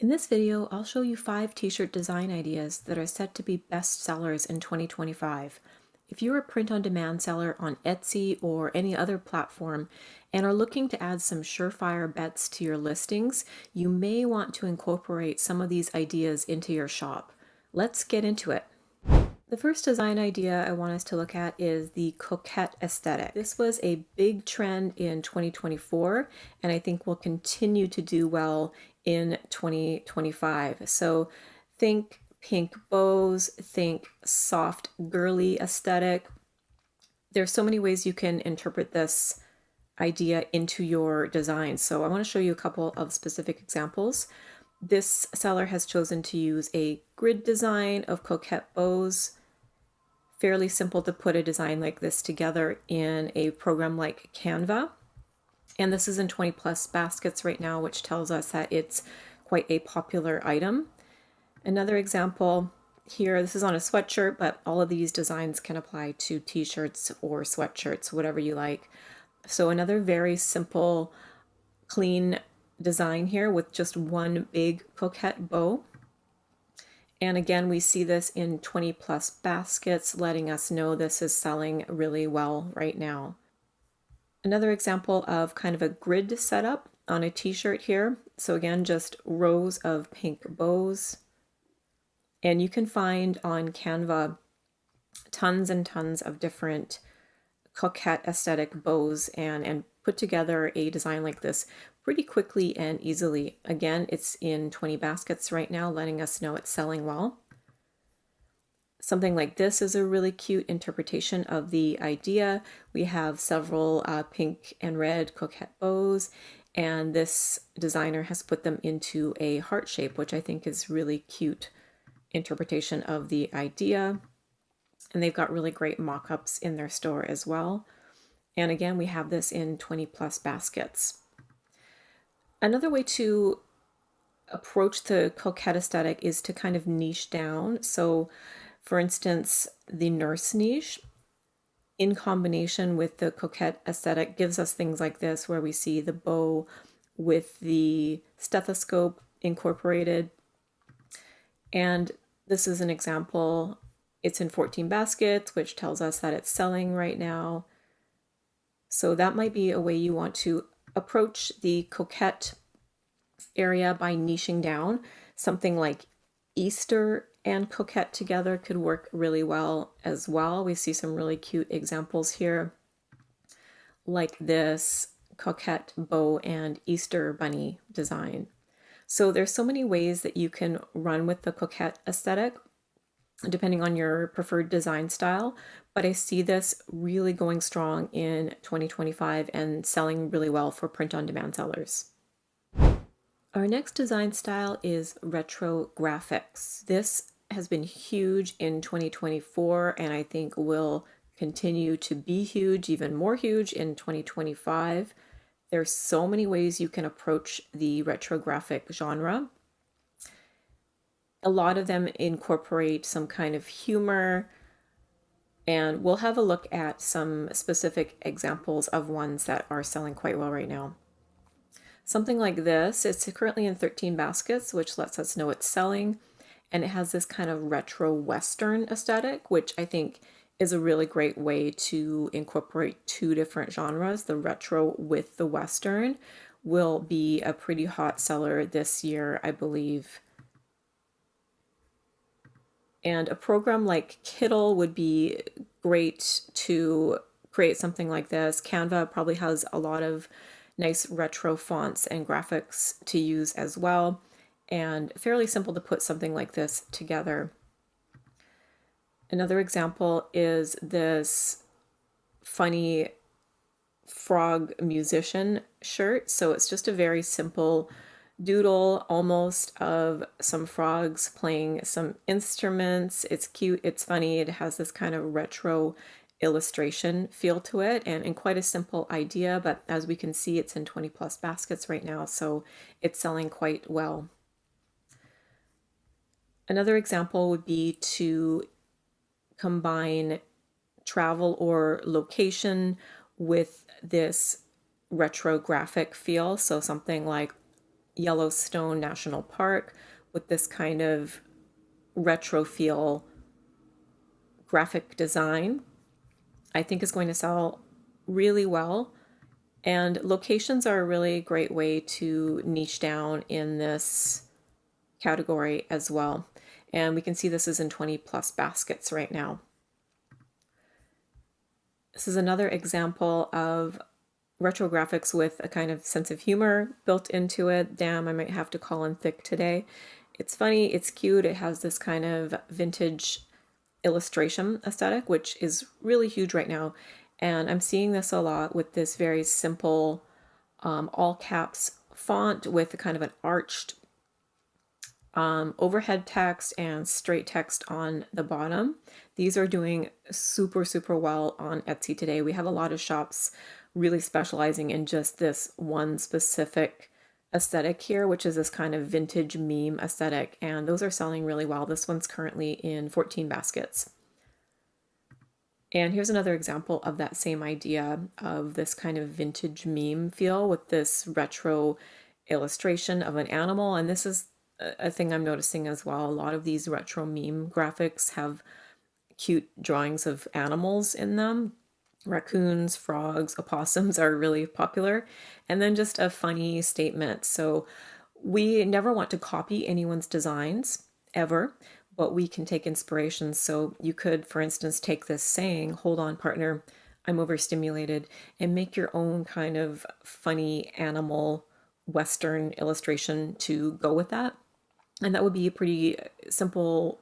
In this video, I'll show you 5 t-shirt design ideas that are set to be bestsellers in 2025. If you're a print-on-demand seller on Etsy or any other platform and are looking to add some surefire bets to your listings, you may want to incorporate some of these ideas into your shop. Let's get into it. The first design idea I want us to look at is the Coquette aesthetic. This was a big trend in 2024, and I think will continue to do well in 2025. So think pink bows, think soft girly aesthetic. There's so many ways you can interpret this idea into your design. So I want to show you a couple of specific examples. This seller has chosen to use a grid design of Coquette bows. Fairly simple to put a design like this together in a program like Canva. And this is in 20 plus baskets right now, which tells us that it's quite a popular item. Another example here, this is on a sweatshirt, but all of these designs can apply to t-shirts or sweatshirts, whatever you like. So another very simple, clean design here with just one big Coquette bow. And again, we see this in 20 plus baskets, letting us know this is selling really well right now. Another example of kind of a grid setup on a t-shirt here. So again, just rows of pink bows. And you can find on Canva tons and tons of different Coquette aesthetic bows and put together a design like this pretty quickly and easily. Again, it's in 20 baskets right now, letting us know it's selling well. Something like this is a really cute interpretation of the idea. We have several pink and red Coquette bows, and this designer has put them into a heart shape, which I think is really cute interpretation of the idea. And they've got really great mock-ups in their store as well. And again, we have this in 20 plus baskets. Another way to approach the Coquette aesthetic is to kind of niche down. So for instance, the nurse niche in combination with the Coquette aesthetic gives us things like this, where we see the bow with the stethoscope incorporated. And this is an example. It's in 14 baskets, which tells us that it's selling right now. So that might be a way you want to approach the Coquette area by niching down. Something like Easter and Coquette together could work really well as well. We see some really cute examples here, like this Coquette bow and Easter bunny design. So there's so many ways that you can run with the Coquette aesthetic, depending on your preferred design style, but I see this really going strong in 2025 and selling really well for print-on-demand sellers. Our next design style is retro graphics. This has been huge in 2024 and I think will continue to be huge, even more huge in 2025. There's so many ways you can approach the retro graphic genre. A lot of them incorporate some kind of humor, and we'll have a look at some specific examples of ones that are selling quite well right now. Something like this, it's currently in 13 baskets, which lets us know it's selling, and it has this kind of retro Western aesthetic, which I think is a really great way to incorporate two different genres. The retro with the Western will be a pretty hot seller this year, I believe. And a program like Kittl would be great to create something like this. Canva probably has a lot of nice retro fonts and graphics to use as well, and fairly simple to put something like this together. Another example is this funny frog musician shirt. So it's just a very simple doodle almost of some frogs playing some instruments. It's cute, it's funny, it has this kind of retro illustration feel to it, and quite a simple idea, but as we can see, it's in 20 plus baskets right now, so it's selling quite well. Another example would be to combine travel or location with this retro graphic feel. So something like Yellowstone National Park with this kind of retro feel graphic design, I think is going to sell really well. And locations are a really great way to niche down in this category as well. And we can see this is in 20 plus baskets right now. This is another example of retro graphics with a kind of sense of humor built into it. Damn, I might have to call in thick today. It's funny, it's cute, it has this kind of vintage illustration aesthetic, which is really huge right now. And I'm seeing this a lot with this very simple all caps font with a kind of an arched overhead text and straight text on the bottom. These are doing super, super well on Etsy today. We have a lot of shops really specializing in just this one specific aesthetic here, which is this kind of vintage meme aesthetic, and those are selling really well. This one's currently in 14 baskets. And here's another example of that same idea of this kind of vintage meme feel with this retro illustration of an animal. And this is a thing I'm noticing as well. A lot of these retro meme graphics have cute drawings of animals in them. Raccoons, frogs, opossums are really popular. And then just a funny statement. So we never want to copy anyone's designs ever, but we can take inspiration. So you could, for instance, take this saying, "Hold on, partner, I'm overstimulated," and make your own kind of funny animal Western illustration to go with that. And that would be a pretty simple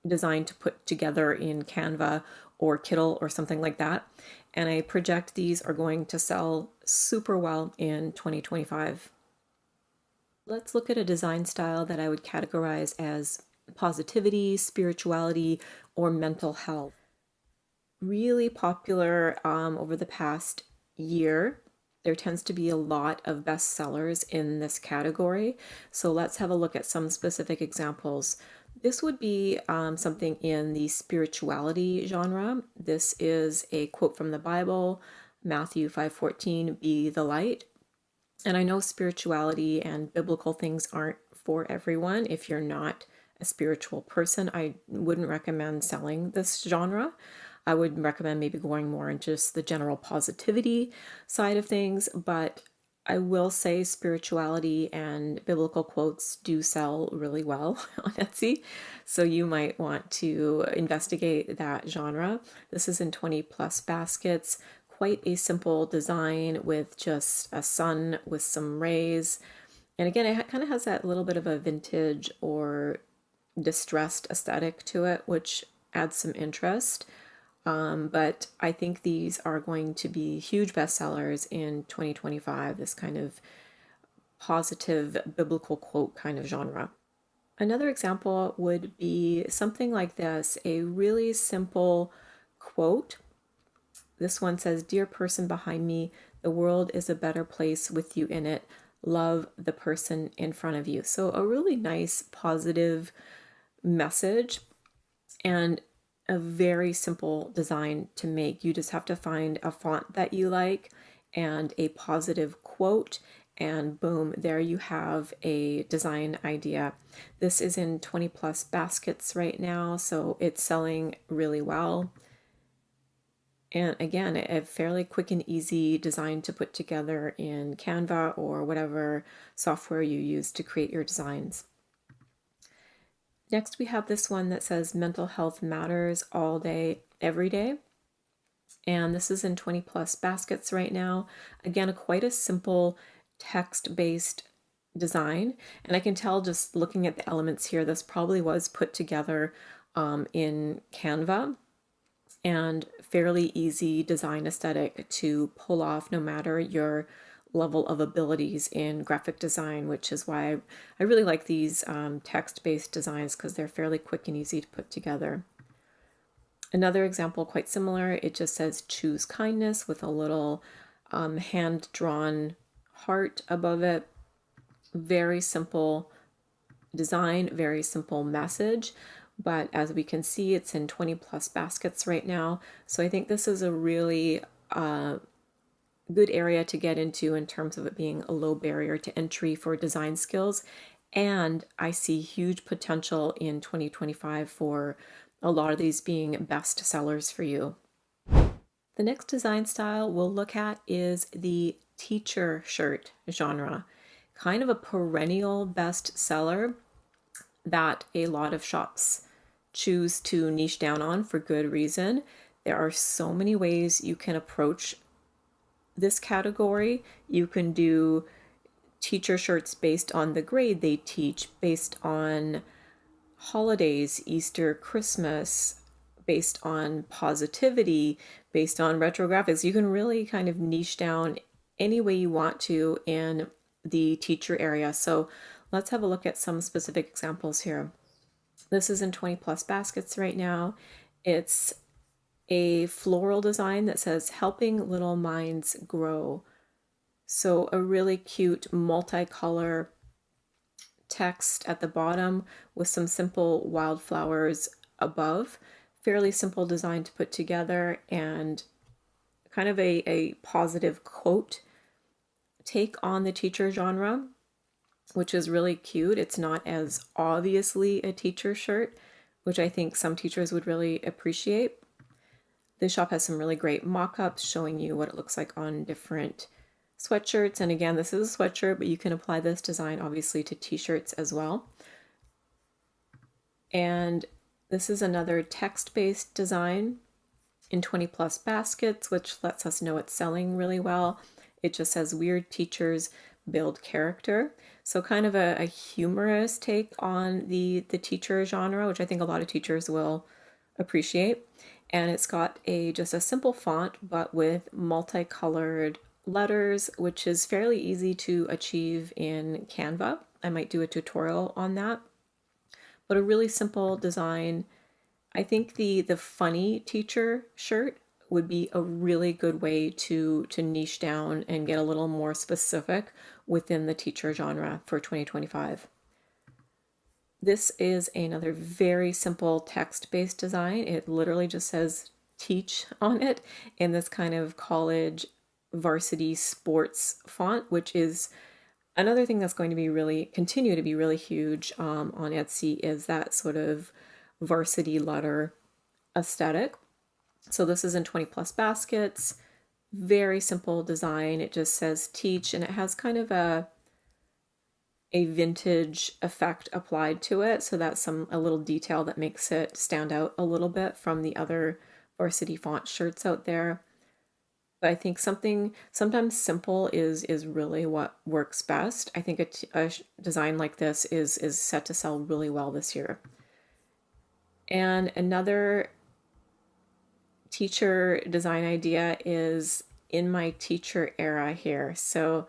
design to put together in Canva or Kittl or something like that. And I project these are going to sell super well in 2025. Let's look at a design style that I would categorize as positivity, spirituality, or mental health. Really popular over the past year. There tends to be a lot of bestsellers in this category. So let's have a look at some specific examples. This would be something in the spirituality genre. This is a quote from the Bible, Matthew 5:14, "Be the light." And I know spirituality and biblical things aren't for everyone. If you're not a spiritual person, I wouldn't recommend selling this genre. I would recommend maybe going more in just the general positivity side of things, but I will say spirituality and biblical quotes do sell really well on Etsy, so you might want to investigate that genre. This is in 20 plus baskets. Quite a simple design with just a sun with some rays. And again, it kind of has that little bit of a vintage or distressed aesthetic to it, which adds some interest. But I think these are going to be huge bestsellers in 2025, this kind of positive biblical quote kind of genre. Another example would be something like this, a really simple quote. This one says, "Dear person behind me, the world is a better place with you in it. Love the person in front of you." So a really nice positive message and a very simple design to make. You just have to find a font that you like and a positive quote, and boom, there you have a design idea. This is in 20 plus baskets right now, so it's selling really well. And again, a fairly quick and easy design to put together in Canva or whatever software you use to create your designs. Next, we have this one that says "Mental health matters all day, every day." And this is in 20 plus baskets right now. Again, quite a simple text-based design. And I can tell just looking at the elements here, this probably was put together in Canva, and fairly easy design aesthetic to pull off no matter your level of abilities in graphic design, which is why I really like these text-based designs, because they're fairly quick and easy to put together. Another example quite similar, it just says "Choose kindness" with a little hand-drawn heart above it. Very simple design, very simple message, but as we can see, it's in 20 plus baskets right now. So I think this is a really good area to get into in terms of it being a low barrier to entry for design skills. And I see huge potential in 2025 for a lot of these being best sellers for you. The next design style we'll look at is the teacher shirt genre, kind of a perennial best seller that a lot of shops choose to niche down on for good reason. There are so many ways you can approach this category. You can do teacher shirts based on the grade they teach, based on holidays, Easter, Christmas, based on positivity, based on retro graphics. You can really kind of niche down any way you want to in the teacher area. So let's have a look at some specific examples here. This is in 20 plus baskets right now. It's a floral design that says helping little minds grow. So a really cute multicolor text at the bottom with some simple wildflowers above. Fairly simple design to put together, and kind of a positive quote take on the teacher genre, which is really cute. It's not as obviously a teacher shirt, which I think some teachers would really appreciate. This shop has some really great mock-ups showing you what it looks like on different sweatshirts. And again, this is a sweatshirt, but you can apply this design obviously to t-shirts as well. And this is another text-based design in 20 plus baskets, which lets us know it's selling really well. It just says weird teachers build character. So kind of a humorous take on the teacher genre, which I think a lot of teachers will appreciate. And it's got just a simple font, but with multicolored letters, which is fairly easy to achieve in Canva. I might do a tutorial on that. But a really simple design. I think the funny teacher shirt would be a really good way to niche down and get a little more specific within the teacher genre for 2025. This is another very simple text-based design. It literally just says teach on it in this kind of college varsity sports font, which is another thing that's going to be continue to be really huge on Etsy, is that sort of varsity letter aesthetic. So this is in 20 plus baskets, very simple design. It just says teach, and it has kind of a vintage effect applied to it. So that's a little detail that makes it stand out a little bit from the other varsity font shirts out there. But I think sometimes simple is really what works best. I think a design like this is set to sell really well this year. And another teacher design idea is in my teacher era here. So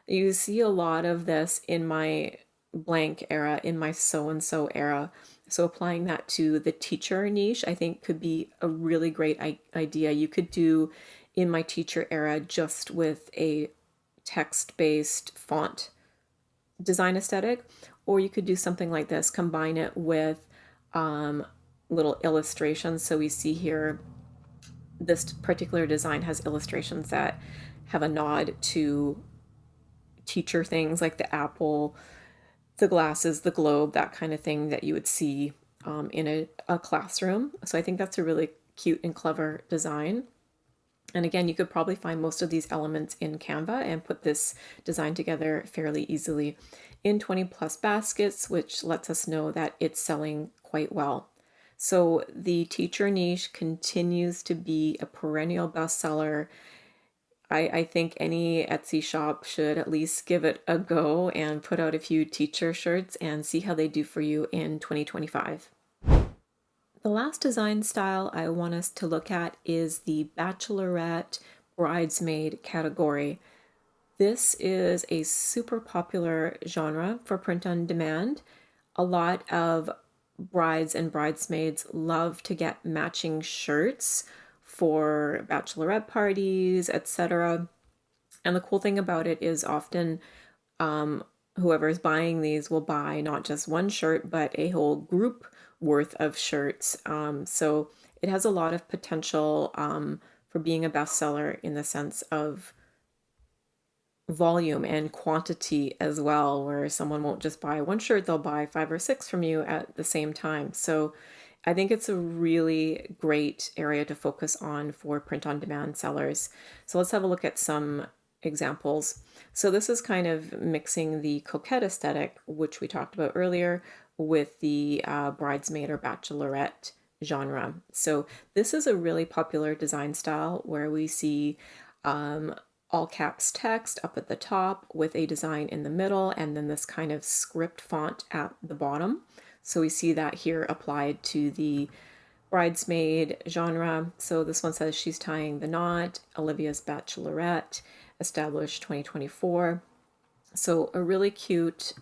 you see a lot of this in my blank era, in my so-and-so era. So applying that to the teacher niche, I think could be a really great idea. You could do in my teacher era just with a text-based font design aesthetic, or you could do something like this, combine it with little illustrations. So we see here this particular design has illustrations that have a nod to teacher things like the apple, the glasses, the globe, that kind of thing that you would see in a classroom. So I think that's a really cute and clever design. And again, you could probably find most of these elements in Canva and put this design together fairly easily in 20 plus baskets, which lets us know that it's selling quite well. So the teacher niche continues to be a perennial bestseller. I think any Etsy shop should at least give it a go and put out a few teacher shirts and see how they do for you in 2025. The last design style I want us to look at is the Bachelorette bridesmaid category. This is a super popular genre for print on demand. A lot of brides and bridesmaids love to get matching shirts for bachelorette parties, etc. And the cool thing about it is often whoever is buying these will buy not just one shirt, but a whole group worth of shirts. So it has a lot of potential for being a bestseller in the sense of volume and quantity as well, where someone won't just buy one shirt, they'll buy 5 or 6 from you at the same time. So I think it's a really great area to focus on for print on demand sellers. So let's have a look at some examples. So this is kind of mixing the Coquette aesthetic, which we talked about earlier, with the bridesmaid or bachelorette genre. So this is a really popular design style where we see all caps text up at the top with a design in the middle, and then this kind of script font at the bottom. So we see that here applied to the bridesmaid genre. So this one says she's tying the knot, Olivia's Bachelorette, established 2024. So a really cute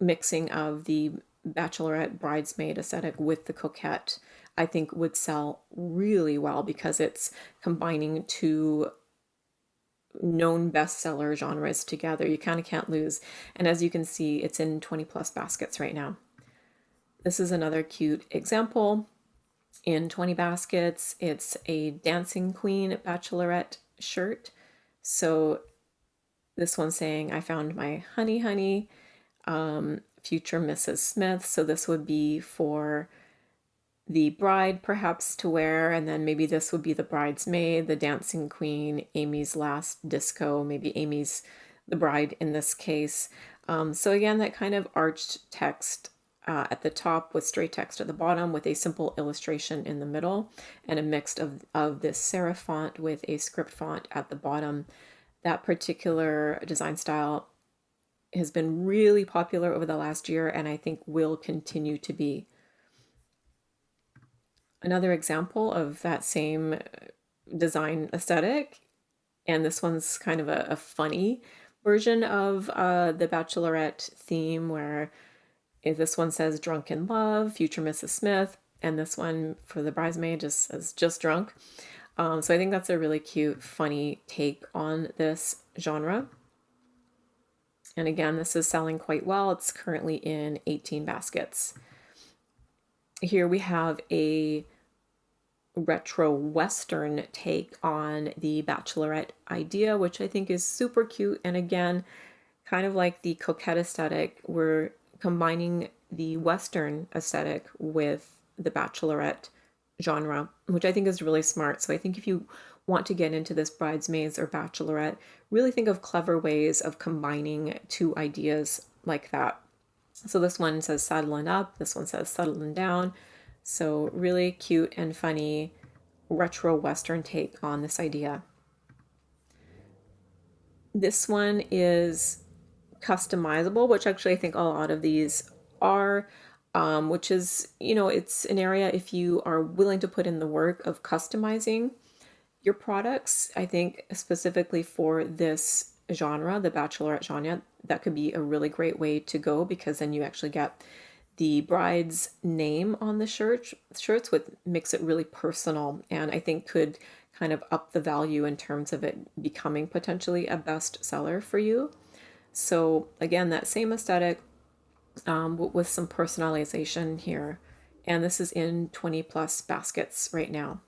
mixing of the Bachelorette bridesmaid aesthetic with the Coquette, I think would sell really well because it's combining two known bestseller genres together. You kind of can't lose. And as you can see, it's in 20 plus baskets right now. This is another cute example. In 20 baskets, it's a Dancing Queen Bachelorette shirt. So this one's saying, I found my honey honey, future Mrs. Smith. So this would be for the bride perhaps to wear, and then maybe this would be the bridesmaid, the dancing queen, Amy's last disco, maybe Amy's the bride in this case. So again, that kind of arched text at the top with straight text at the bottom with a simple illustration in the middle, and a mix of this serif font with a script font at the bottom. That particular design style has been really popular over the last year, and I think will continue to be. Another example of that same design aesthetic, and this one's kind of a funny version of the Bachelorette theme, where this one says drunk in love, future Mrs. Smith, and this one for the bridesmaid just says just drunk. So I think that's a really cute, funny take on this genre. And again, this is selling quite well. It's currently in 18 baskets. Here we have a retro Western take on the Bachelorette idea, which I think is super cute. And again, kind of like the Coquette aesthetic, we're combining the Western aesthetic with the Bachelorette genre, which I think is really smart. So I think if you want to get into this bridesmaids or Bachelorette, really think of clever ways of combining two ideas like that. So this one says saddling up, this one says settling down. So really cute and funny retro Western take on this idea. This one is customizable, which actually I think a lot of these are, which is, it's an area if you are willing to put in the work of customizing your products. I think specifically for this genre, the Bachelorette genre, that could be a really great way to go, because then you actually get the bride's name on the shirts, would makes it really personal, and I think could kind of up the value in terms of it becoming potentially a bestseller for you. So again, that same aesthetic with some personalization here. And this is in 20 plus baskets right now.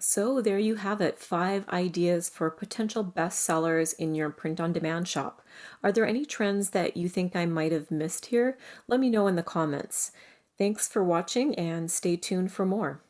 So there you have it, 5 ideas for potential bestsellers in your print-on-demand shop. Are there any trends that you think I might have missed here? Let me know in the comments. Thanks for watching and stay tuned for more.